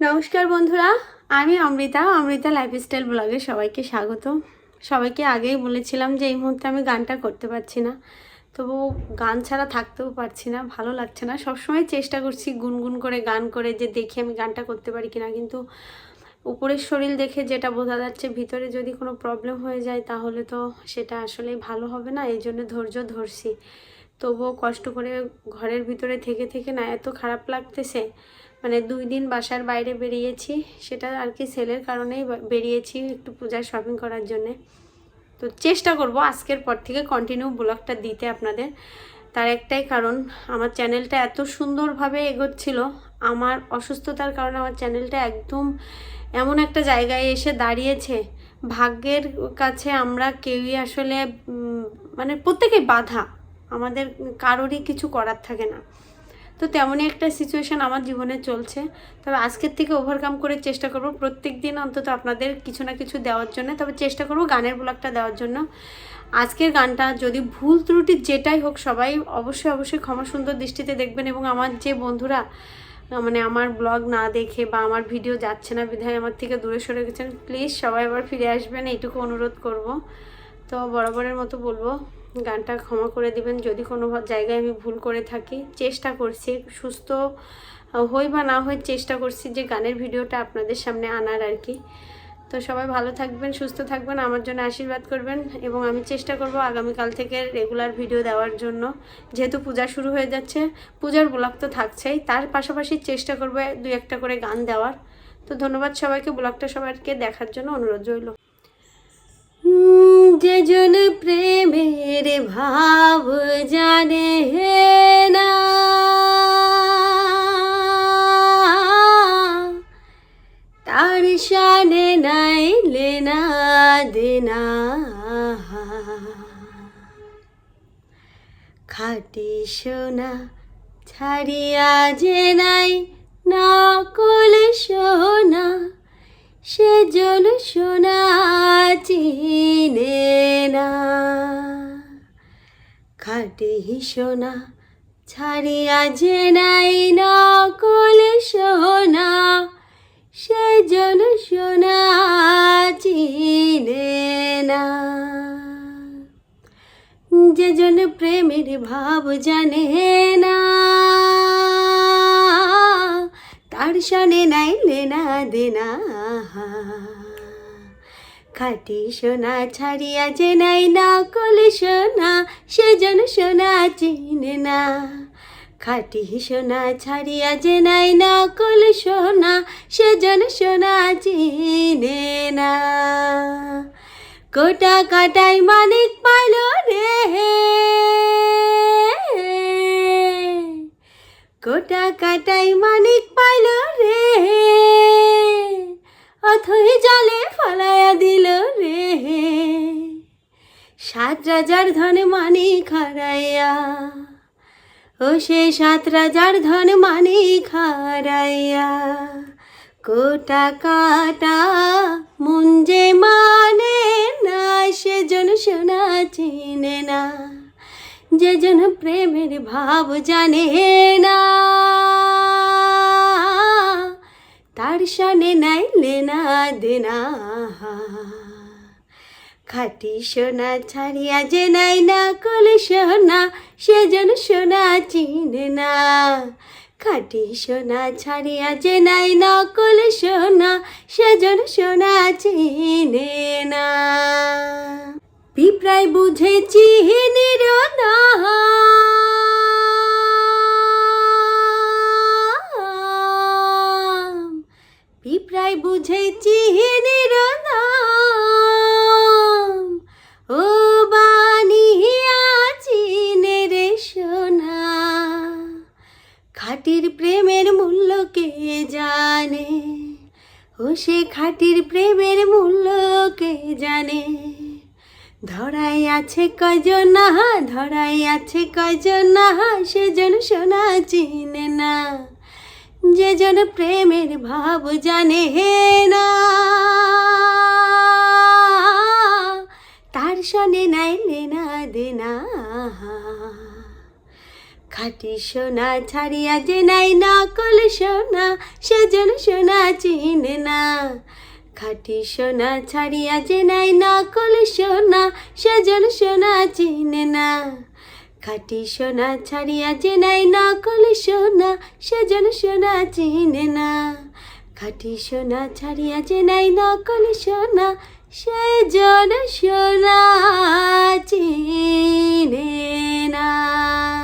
নমস্কার বন্ধুরা, আমি অমৃতা লাইফস্টাইল ব্লগে সবাইকে স্বাগত। সবাইকে আগেই বলেছিলাম যে এই মুহূর্তে আমি গানটা করতে পারছি না, তবু গান ছাড়া থাকতেও পারছি না, ভালো লাগছে না। সবসময় চেষ্টা করছি গুনগুন করে গান করে যে দেখি আমি গানটা করতে পারি কিনা, কিন্তু উপরের শরীর দেখে যেটা বোঝা যাচ্ছে ভিতরে যদি কোনো প্রবলেম হয়ে যায় তাহলে তো সেটা আসলেই ভালো হবে না। এই জন্য ধৈর্য ধরছি, তবুও কষ্ট করে ঘরের ভিতরে থেকে থেকে না এত খারাপ লাগতেছে। মানে 2 দিন বাসার বাইরে বেরিয়েছি, সেটা আর কি সেলের কারণেই বেরিয়েছি একটু পূজার শপিং করার জন্যে। তো চেষ্টা করব আজকের পর থেকে কন্টিনিউ ব্লগটা দিতে আপনাদের। তার একটাই কারণ, আমার চ্যানেলটা এত সুন্দরভাবে এগোচ্ছিল, আমার অসুস্থতার কারণে আমার চ্যানেলটা একদম এমন একটা জায়গায় এসে দাঁড়িয়েছে। ভাগ্যের কাছে আমরা কেউই আসলে মানে প্রত্যেকেই বাধা, আমাদের কারোরই কিছু করার থাকে না। তো তেমনই একটা সিচুয়েশান আমার জীবনে চলছে। তবে আজকের থেকে ওভারকাম করে চেষ্টা করব প্রত্যেক দিন অন্তত আপনাদের কিছু না কিছু দেওয়ার জন্য। তবে চেষ্টা করব গানের ব্লগটা দেওয়ার জন্য। আজকের গানটা যদি ভুল ত্রুটি যেটাই হোক, সবাই অবশ্যই ক্ষমা সুন্দর দৃষ্টিতে দেখবেন। এবং আমার যে বন্ধুরা মানে আমার ব্লগ না দেখে বা আমার ভিডিও যাচ্ছে না বিধায় আমার থেকে দূরে সরে গেছেন, প্লিজ সবাই আবার ফিরে আসবেন, এইটুকু অনুরোধ করব। তো বরাবরের মতো বলবো, গানটা ক্ষমা করে দিবেন যদি কোনো জায়গায় আমি ভুল করে থাকি। চেষ্টা করছি সুস্থ হই বা না হই, চেষ্টা করছি যে গানের ভিডিওটা আপনাদের সামনে আনার আর কি। তো সবাই ভালো থাকবেন, সুস্থ থাকবেন, আমার জন্য আশীর্বাদ করবেন। এবং আমি চেষ্টা করব আগামীকাল থেকে রেগুলার ভিডিও দেওয়ার জন্য। যেহেতু পূজা শুরু হয়ে যাচ্ছে, পূজার ব্লগ তো থাকছেই, তার পাশাপাশি চেষ্টা করব 2-1টা করে গান দেওয়ার। তো ধন্যবাদ সবাইকে, ব্লগটা সবাইকে দেখার জন্য অনুরোধ রইল। যে জন প্রেমের ভাব জানে না, তার শানে নাই লেনা দেনা। খাটি সোনা ছাড়িয়া যে নাই নকল সোনা, সেজন সোনা চিনে না। খাটি সোনা ছাড়িয়া যে নাই নকল সোনা, সেজন সোনা চিনে না। যে জন প্রেমের ভাব জানে না, তার শানে নাই লেনা দেনা। খাটি সোনা ছাড়িয়া যে নাই নকল সোনা, সেজন সোনা চিনে না। খাটি সোনা ছাড়িয়া যে নাই নকল সোনা, সেজন সোনা চিনে না। কোটা কাটাই মানিক পাইল রে, কোটা কাটাই মানিক পাইল রে, অথই জলে ফলাইয়া দিল রে। 7 রাজার ধন মানিক হারাইয়া, ও সে 7 রাজার ধন মানিক হারাইয়া। কোটা কাটা মন যে মানে না, সেজন সোনা চিনে না। যে জন প্রেমের ভাব জানে না, তার শানে নাই লেনা দেনা। খাটি সোনা ছাড়িয়া যে নাই নকল সোনা, সেজন সোনা চিনে না। খাটি সোনা ছাড়িয়া যে নাই নকল সোনা, সেজন সোনা চিনে না। পিঁপড়ায় বুঝেছি নিরদাম, পিঁপড়ায় বুঝেছি নিরদাম। ও বানিয়া চিনে রে সোনা, খাঁটির প্রেমের মূল্য কে জানে, ও সে খাঁটির প্রেমের মূল্য কে জানে। ধরাই আছে কয়জন না, ধরাই আছে কয়জন না, সেজন সোনা চিনে না। যে জন প্রেমের ভাব জানে না, তার শানে নাই লেনা দেনা। খাঁটি সোনা ছাড়িয়া যে নাই নকল সোনা সেজন সোনা চিনে না। খাঁটি সোনা ছাড়িয়া যে নাই নকল সোনা সেজন সোনা চিনে না। খাঁটি সোনা ছাড়িয়া যে নাই নকল সোনা সেজন সোনা চিনে না। খাঁটি সোনা ছাড়িয়া যে নাই নকল সোনা সেজন সোনা চিনে না।